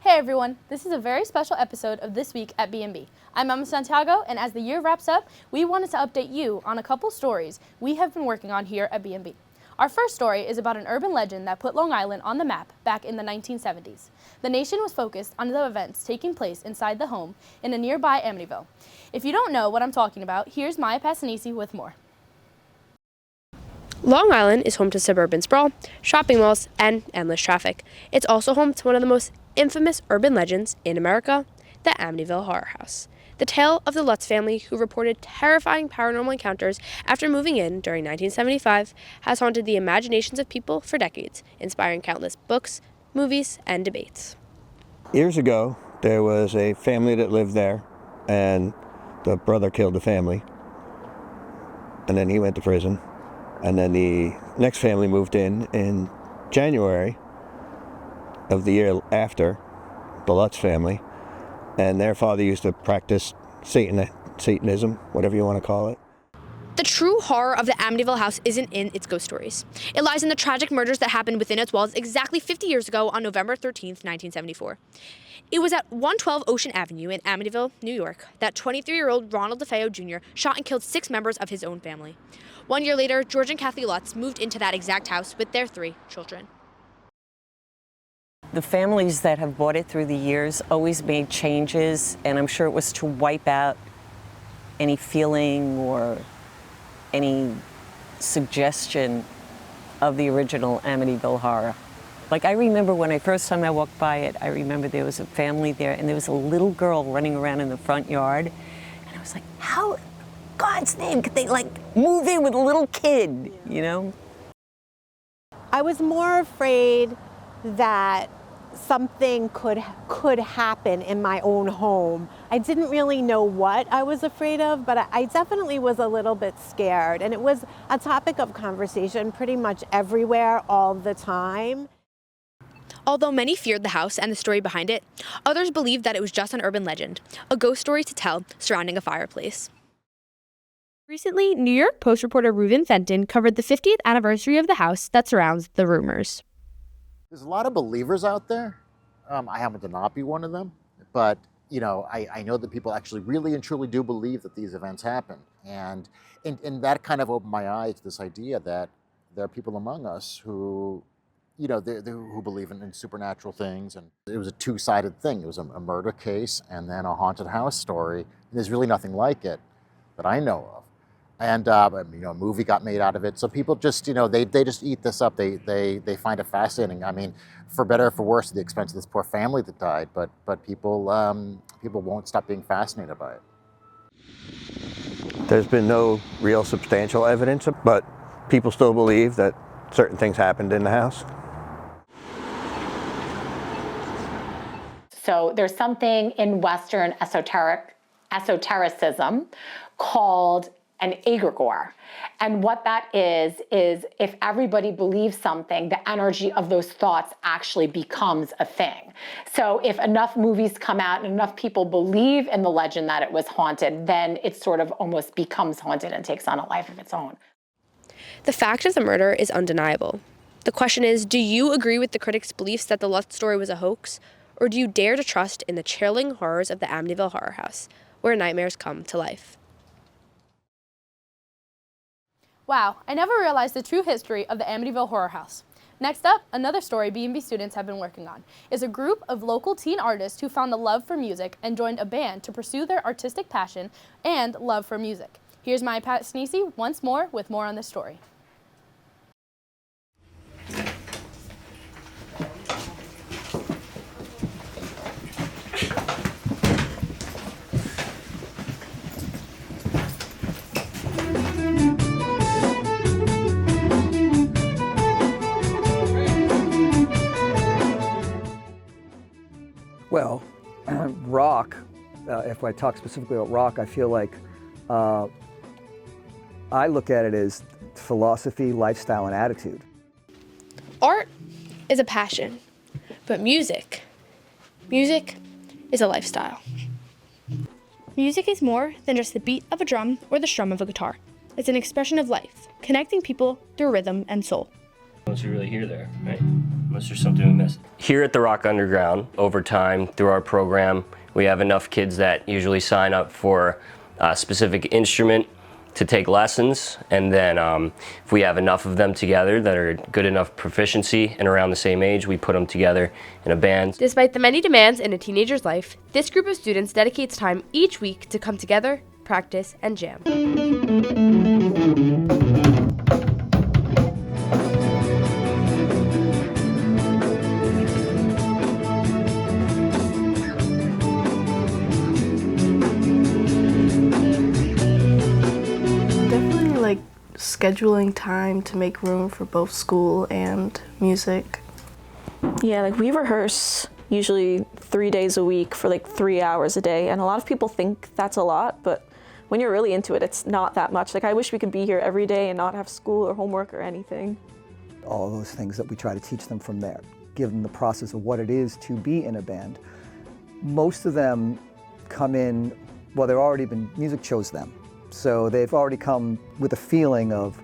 Hey everyone, this is a very special episode of This Week at BMB. I'm Emma Santiago, and as the year wraps up, we wanted to update you on a couple stories we have been working on here at BMB. Our first story is about an urban legend that put Long Island on the map back in the 1970s. The nation was focused on the events taking place inside the home in a nearby Amityville. If you don't know what I'm talking about, here's Maya Passanisi with more. Long Island is home to suburban sprawl, shopping malls, and endless traffic. It's also home to one of the most infamous urban legends in America, the Amityville Horror House. The tale of the Lutz family, who reported terrifying paranormal encounters after moving in during 1975, has haunted the imaginations of people for decades, inspiring countless books, movies, and debates. Years ago, there was a family that lived there, and the brother killed the family, and then he went to prison. And then the next family moved in January of the year after, the Lutz family, and their father used to practice Satanism, whatever you want to call it. The true horror of the Amityville house isn't in its ghost stories. It lies in the tragic murders that happened within its walls exactly 50 years ago on November 13th, 1974. It was at 112 Ocean Avenue in Amityville, New York, that 23-year-old Ronald DeFeo Jr. shot and killed 6 members of his own family. 1 year later, George and Kathy Lutz moved into that exact house with their 3 children. The families that have bought it through the years always made changes, and I'm sure it was to wipe out any feeling or any suggestion of the original Amityville horror. Like, I remember when I first time I walked by it, I remember there was a family there, and there was a little girl running around in the front yard, and I was like, how, in God's name, could they, like, move in with a little kid, you know? I was more afraid that something could happen in my own home. I didn't really know what I was afraid of, but I definitely was a little bit scared. And it was a topic of conversation pretty much everywhere all the time. Although many feared the house and the story behind it, others believed that it was just an urban legend, a ghost story to tell surrounding a fireplace. Recently, New York Post reporter Reuven Fenton covered the 50th anniversary of the house that surrounds the rumors. There's a lot of believers out there. I happen to not be one of them, but you know, I know that people actually really and truly do believe that these events happen, and that kind of opened my eyes to this idea that there are people among us who, you know, who believe in supernatural things, and it was a two-sided thing. It was a murder case and then a haunted house story. And there's really nothing like it that I know of. And you know, a movie got made out of it. So people just, you know, they just eat this up. They find it fascinating. I mean, for better or for worse, at the expense of this poor family that died. But people won't stop being fascinated by it. There's been no real substantial evidence, but people still believe that certain things happened in the house. So there's something in Western esotericism called an egregore. And what that is if everybody believes something, the energy of those thoughts actually becomes a thing. So if enough movies come out and enough people believe in the legend that it was haunted, then it sort of almost becomes haunted and takes on a life of its own. The fact of the murder is undeniable. The question is, do you agree with the critics' beliefs that the Lutz story was a hoax, or do you dare to trust in the chilling horrors of the Amityville Horror House, where nightmares come to life? Wow, I never realized the true history of the Amityville Horror House. Next up, another story BMB students have been working on is a group of local teen artists who found a love for music and joined a band to pursue their artistic passion and love for music. Here's Maya Passanisi once more with more on this story. Well, rock, if I talk specifically about rock, I feel like I look at it as philosophy, lifestyle, and attitude. Art is a passion, but music is a lifestyle. Music is more than just the beat of a drum or the strum of a guitar. It's an expression of life, connecting people through rhythm and soul. Unless you really hear there, right? Unless there's something we missed. Here at the Rock Underground, over time, through our program, we have enough kids that usually sign up for a specific instrument to take lessons, and then if we have enough of them together that are good enough proficiency and around the same age, we put them together in a band. Despite the many demands in a teenager's life, this group of students dedicates time each week to come together, practice, and jam. Definitely like scheduling time to make room for both school and music. Yeah, like we rehearse usually 3 days a week for like 3 hours a day, and a lot of people think that's a lot, but when you're really into it, it's not that much. Like I wish we could be here every day and not have school or homework or anything. All those things that we try to teach them from there, give them the process of what it is to be in a band. Most of them come in, well, they've already been, music chose them. So they've already come with a feeling of,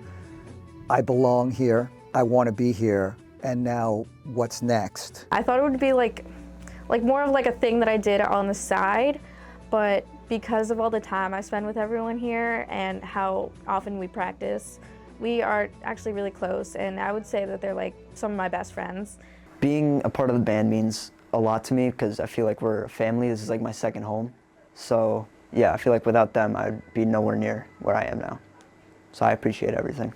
I belong here, I want to be here, and now what's next? I thought it would be like more of like a thing that I did on the side, but because of all the time I spend with everyone here and how often we practice, we are actually really close, and I would say that they're like some of my best friends. Being a part of the band means a lot to me because I feel like we're a family. This is like my second home. So yeah, I feel like without them, I'd be nowhere near where I am now. So I appreciate everything.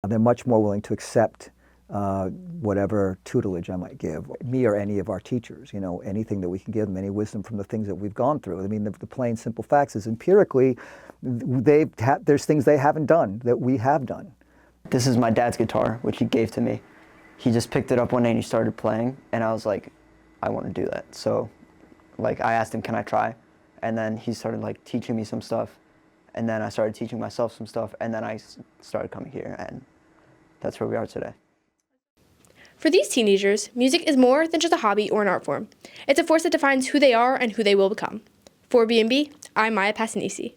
They're much more willing to accept whatever tutelage I might give, me or any of our teachers, you know, anything that we can give them, any wisdom from the things that we've gone through. I mean, the plain, simple facts is empirically, there's things they haven't done that we have done. This is my dad's guitar, which he gave to me. He just picked it up one day and he started playing, and I was like, I want to do that. So, like, I asked him, can I try? And then he started, like, teaching me some stuff, and then I started teaching myself some stuff, and then I started coming here, and that's where we are today. For these teenagers, music is more than just a hobby or an art form. It's a force that defines who they are and who they will become. For BMB, I'm Maya Passanisi.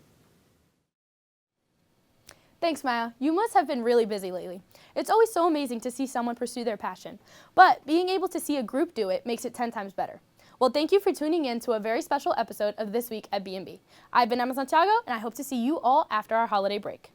Thanks, Maya. You must have been really busy lately. It's always so amazing to see someone pursue their passion, but being able to see a group do it makes it 10 times better. Well, thank you for tuning in to a very special episode of This Week at BMB. I've been Emma Santiago, and I hope to see you all after our holiday break.